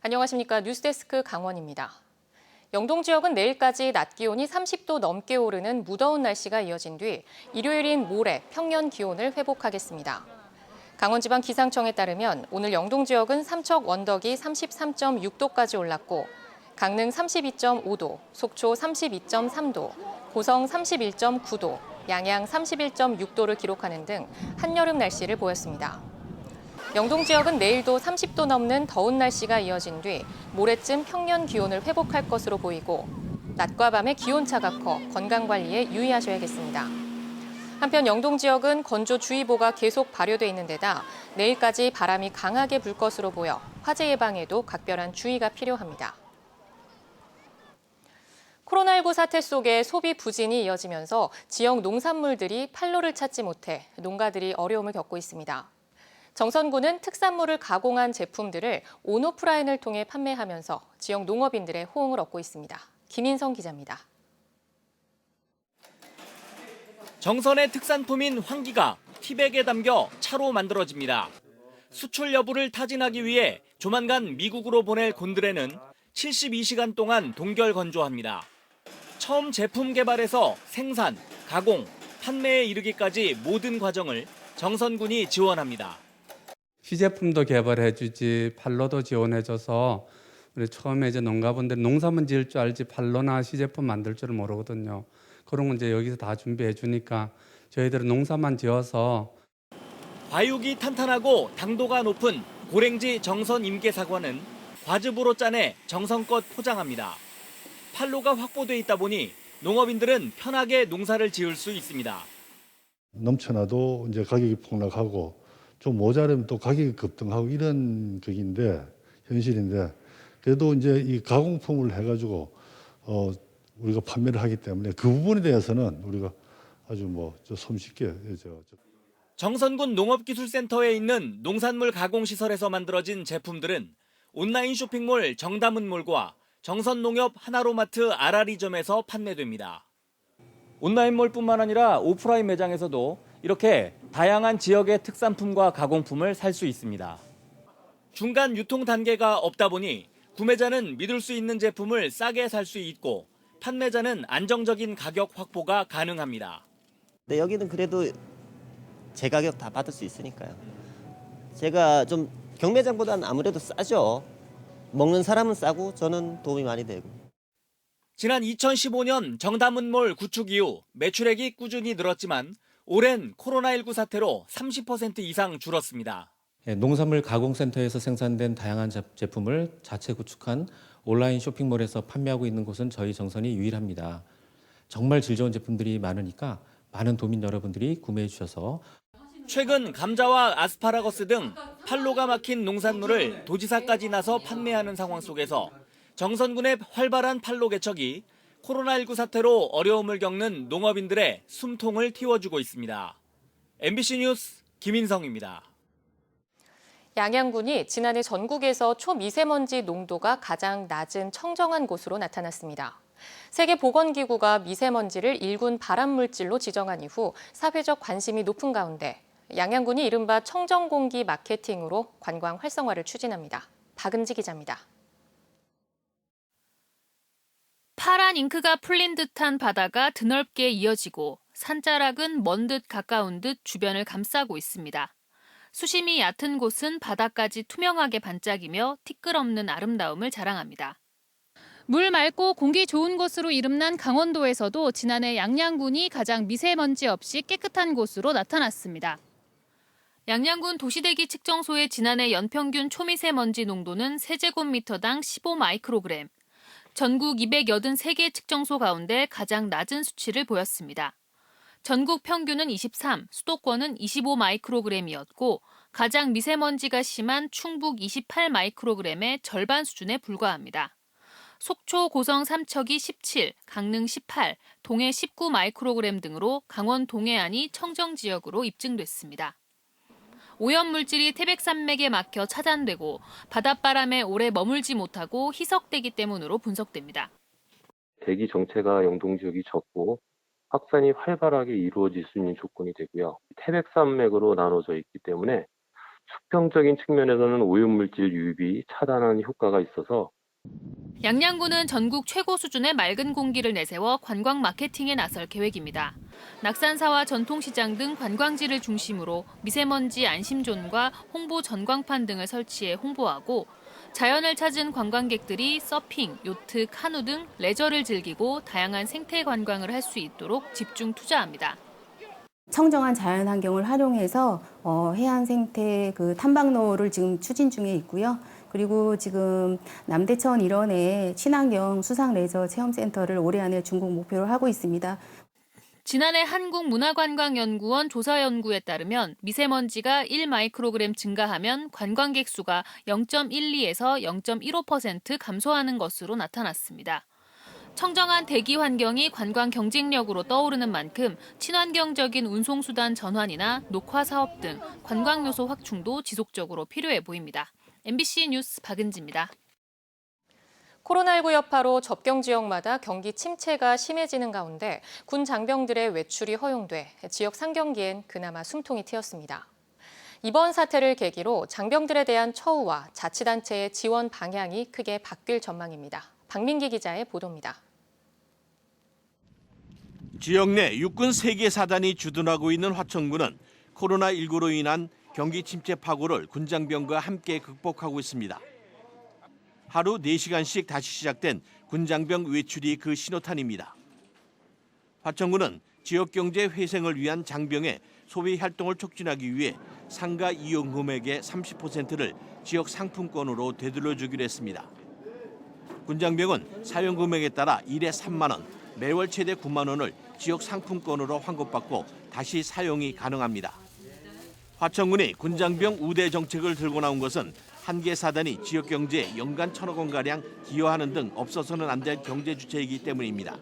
안녕하십니까. 뉴스데스크 강원입니다. 영동 지역은 내일까지 낮 기온이 30도 넘게 오르는 무더운 날씨가 이어진 뒤 일요일인 모레 평년 기온을 회복하겠습니다. 강원지방기상청에 따르면 오늘 영동 지역은 삼척 원덕이 33.6도까지 올랐고 강릉 32.5도, 속초 32.3도, 고성 31.9도, 양양 31.6도를 기록하는 등 한여름 날씨를 보였습니다. 영동 지역은 내일도 30도 넘는 더운 날씨가 이어진 뒤 모레쯤 평년 기온을 회복할 것으로 보이고 낮과 밤의 기온차가 커 건강관리에 유의하셔야겠습니다. 한편 영동 지역은 건조주의보가 계속 발효돼 있는 데다 내일까지 바람이 강하게 불 것으로 보여 화재 예방에도 각별한 주의가 필요합니다. 코로나19 사태 속에 소비 부진이 이어지면서 지역 농산물들이 판로를 찾지 못해 농가들이 어려움을 겪고 있습니다. 정선군은 특산물을 가공한 제품들을 온오프라인을 통해 판매하면서 지역 농업인들의 호응을 얻고 있습니다. 김인성 기자입니다. 정선의 특산품인 황기가 티백에 담겨 차로 만들어집니다. 수출 여부를 타진하기 위해 조만간 미국으로 보낼 곤드레는 72시간 동안 동결 건조합니다. 처음 제품 개발에서 생산, 가공, 판매에 이르기까지 모든 과정을 정선군이 지원합니다. 시제품도 개발해주지 판로도 지원해줘서 우리 처음에 이제 농가분들이 농사만 지을 줄 알지 판로나 시제품 만들 줄을 모르거든요. 그런 건 이제 여기서 다 준비해 주니까 저희들은 농사만 지어서 과육이 탄탄하고 당도가 높은 고랭지 정선 임계사과는 과즙으로 짜내 정성껏 포장합니다. 판로가 확보돼 있다 보니 농업인들은 편하게 농사를 지을 수 있습니다. 넘쳐나도 이제 가격이 폭락하고 좀 모자라면 또 가격이 급등하고 이런 현실인데 그래도 이제 이 가공품을 해가지고 우리가 판매를 하기 때문에 그 부분에 대해서는 우리가 아주 손쉽게 정선군 농업기술센터에 있는 농산물 가공시설에서 만들어진 제품들은 온라인 쇼핑몰 정다문몰과 정선농협 하나로마트 아라리점에서 판매됩니다. 온라인몰뿐만 아니라 오프라인 매장에서도 이렇게 다양한 지역의 특산품과 가공품을 살 수 있습니다. 중간 유통 단계가 없다 보니 구매자는 믿을 수 있는 제품을 싸게 살 수 있고 판매자는 안정적인 가격 확보가 가능합니다. 네, 여기는 그래도 제 가격 다 받을 수 있으니까요. 제가 좀 경매장보다는 아무래도 싸죠. 먹는 사람은 싸고 저는 도움이 많이 되고. 지난 2015년 정다문몰 구축 이후 매출액이 꾸준히 늘었지만 올해는 코로나19 사태로 30% 이상 줄었습니다. 농산물 가공센터에서 생산된 다양한 제품을 자체 구축한 온라인 쇼핑몰에서 판매하고 있는 곳은 저희 정선이 유일합니다. 정말 질 좋은 제품들이 많으니까 많은 도민 여러분들이 구매해 주셔서 최근 감자와 아스파라거스 등 판로가 막힌 농산물을 도지사까지 나서 판매하는 상황 속에서 정선군의 활발한 판로 개척이 코로나19 사태로 어려움을 겪는 농업인들의 숨통을 틔워주고 있습니다. MBC 뉴스 김인성입니다. 양양군이 지난해 전국에서 초미세먼지 농도가 가장 낮은 청정한 곳으로 나타났습니다. 세계보건기구가 미세먼지를 1군 발암물질로 지정한 이후 사회적 관심이 높은 가운데 양양군이 이른바 청정공기 마케팅으로 관광 활성화를 추진합니다. 박은지 기자입니다. 파란 잉크가 풀린 듯한 바다가 드넓게 이어지고 산자락은 먼 듯 가까운 듯 주변을 감싸고 있습니다. 수심이 얕은 곳은 바다까지 투명하게 반짝이며 티끌없는 아름다움을 자랑합니다. 물 맑고 공기 좋은 곳으로 이름난 강원도에서도 지난해 양양군이 가장 미세먼지 없이 깨끗한 곳으로 나타났습니다. 양양군 도시대기 측정소의 지난해 연평균 초미세먼지 농도는 세제곱미터당 15 마이크로그램. 전국 283개 측정소 가운데 가장 낮은 수치를 보였습니다. 전국 평균은 23, 수도권은 25 마이크로그램이었고 가장 미세먼지가 심한 충북 28 마이크로그램의 절반 수준에 불과합니다. 속초, 고성, 삼척이 17, 강릉 18, 동해 19 마이크로그램 등으로 강원 동해안이 청정지역으로 입증됐습니다. 오염물질이 태백산맥에 막혀 차단되고 바닷바람에 오래 머물지 못하고 희석되기 때문으로 분석됩니다. 대기 정체가 영동 지역이 적고 확산이 활발하게 이루어질 수 있는 조건이 되고요. 태백산맥으로 나눠져 있기 때문에 수평적인 측면에서는 오염물질 유입이 차단하는 효과가 있어서 양양구는 전국 최고 수준의 맑은 공기를 내세워 관광 마케팅에 나설 계획입니다. 낙산사와 전통시장 등 관광지를 중심으로 미세먼지 안심존과 홍보 전광판 등을 설치해 홍보하고 자연을 찾은 관광객들이 서핑, 요트, 카누 등 레저를 즐기고 다양한 생태 관광을 할 수 있도록 집중 투자합니다. 청정한 자연 환경을 활용해서 해안 생태 탐방로를 지금 추진 중에 있고요. 그리고 지금 남대천 일원에 친환경 수상 레저 체험센터를 올해 안에 준공 목표로 하고 있습니다. 지난해 한국문화관광연구원 조사 연구에 따르면 미세먼지가 1마이크로그램 증가하면 관광객 수가 0.12에서 0.15% 감소하는 것으로 나타났습니다. 청정한 대기 환경이 관광 경쟁력으로 떠오르는 만큼 친환경적인 운송수단 전환이나 녹화 사업 등 관광 요소 확충도 지속적으로 필요해 보입니다. MBC 뉴스 박은지입니다. 코로나19 여파로 접경 지역마다 경기 침체가 심해지는 가운데 군 장병들의 외출이 허용돼 지역 상경기엔 그나마 숨통이 트였습니다. 이번 사태를 계기로 장병들에 대한 처우와 자치단체의 지원 방향이 크게 바뀔 전망입니다. 박민기 기자의 보도입니다. 지역 내 육군 3개 사단이 주둔하고 있는 화천군은 코로나19로 인한 경기 침체 파고를 군장병과 함께 극복하고 있습니다. 하루 4시간씩 다시 시작된 군장병 외출이 그 신호탄입니다. 화천군은 지역 경제 회생을 위한 장병의 소비 활동을 촉진하기 위해 상가 이용 금액의 30%를 지역 상품권으로 되돌려주기로 했습니다. 군장병은 사용 금액에 따라 일에 3만 원, 매월 최대 9만 원을 지역 상품권으로 환급받고 다시 사용이 가능합니다. 화천군이 군장병 우대 정책을 들고 나온 것은 한 개 사단이 지역 경제에 연간 1,000억 원가량 기여하는 등 없어서는 안 될 경제 주체이기 때문입니다.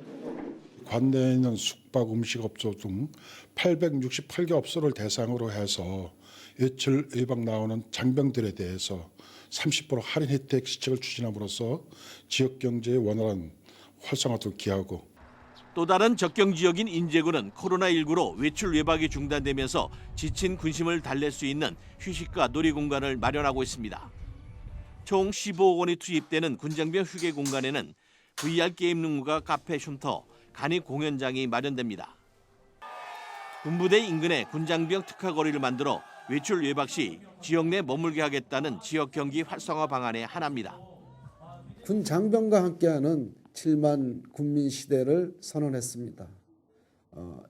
관내에 있는 숙박 음식업소 등 868개 업소를 대상으로 해서 외출 예방 나오는 장병들에 대해서 30% 할인 혜택 시책을 추진함으로써 지역 경제의 원활한 활성화도 기하고 또 다른 적경 지역인 인제군은 코로나19로 외출 외박이 중단되면서 지친 군심을 달랠 수 있는 휴식과 놀이 공간을 마련하고 있습니다. 총 15억 원이 투입되는 군장병 휴게 공간에는 VR 게임 룸과 카페 쉼터, 간이 공연장이 마련됩니다. 군부대 인근에 군장병 특화거리를 만들어 외출 외박 시 지역 내 머물게 하겠다는 지역 경기 활성화 방안의 하나입니다. 군 장병과 함께하는 7만 군민 시대를 선언했습니다.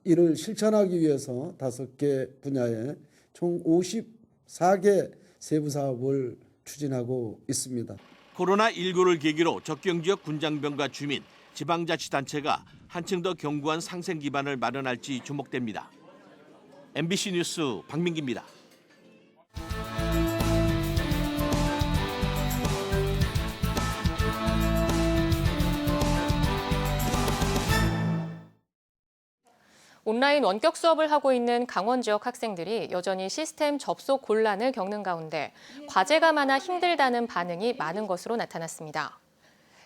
이를 실천하기 위해서 5개 분야에 총 54개 세부 사업을 추진하고 있습니다. 코로나19를 계기로 적경 지역 군장병과 주민, 지방자치단체가 한층 더 견고한 상생 기반을 마련할지 주목됩니다. MBC 뉴스 박민기입니다. 온라인 원격 수업을 하고 있는 강원 지역 학생들이 여전히 시스템 접속 곤란을 겪는 가운데 과제가 많아 힘들다는 반응이 많은 것으로 나타났습니다.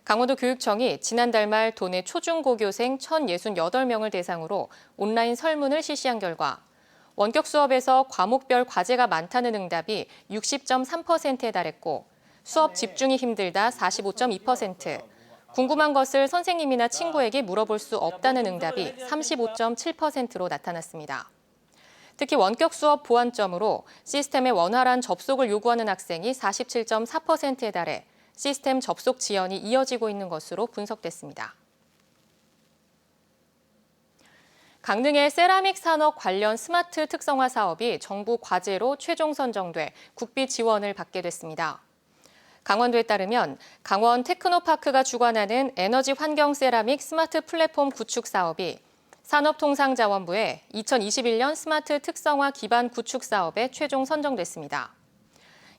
강원도 교육청이 지난달 말 도내 초중고교생 1,068명을 대상으로 온라인 설문을 실시한 결과 원격 수업에서 과목별 과제가 많다는 응답이 60.3%에 달했고 수업 집중이 힘들다 45.2%, 궁금한 것을 선생님이나 친구에게 물어볼 수 없다는 응답이 35.7%로 나타났습니다. 특히 원격 수업 보완점으로 시스템의 원활한 접속을 요구하는 학생이 47.4%에 달해 시스템 접속 지연이 이어지고 있는 것으로 분석됐습니다. 강릉의 세라믹 산업 관련 스마트 특성화 사업이 정부 과제로 최종 선정돼 국비 지원을 받게 됐습니다. 강원도에 따르면 강원 테크노파크가 주관하는 에너지 환경 세라믹 스마트 플랫폼 구축 사업이 산업통상자원부의 2021년 스마트 특성화 기반 구축 사업에 최종 선정됐습니다.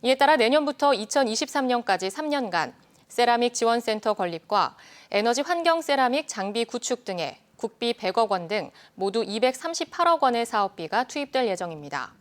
이에 따라 내년부터 2023년까지 3년간 세라믹 지원센터 건립과 에너지 환경 세라믹 장비 구축 등에 국비 100억 원 등 모두 238억 원의 사업비가 투입될 예정입니다.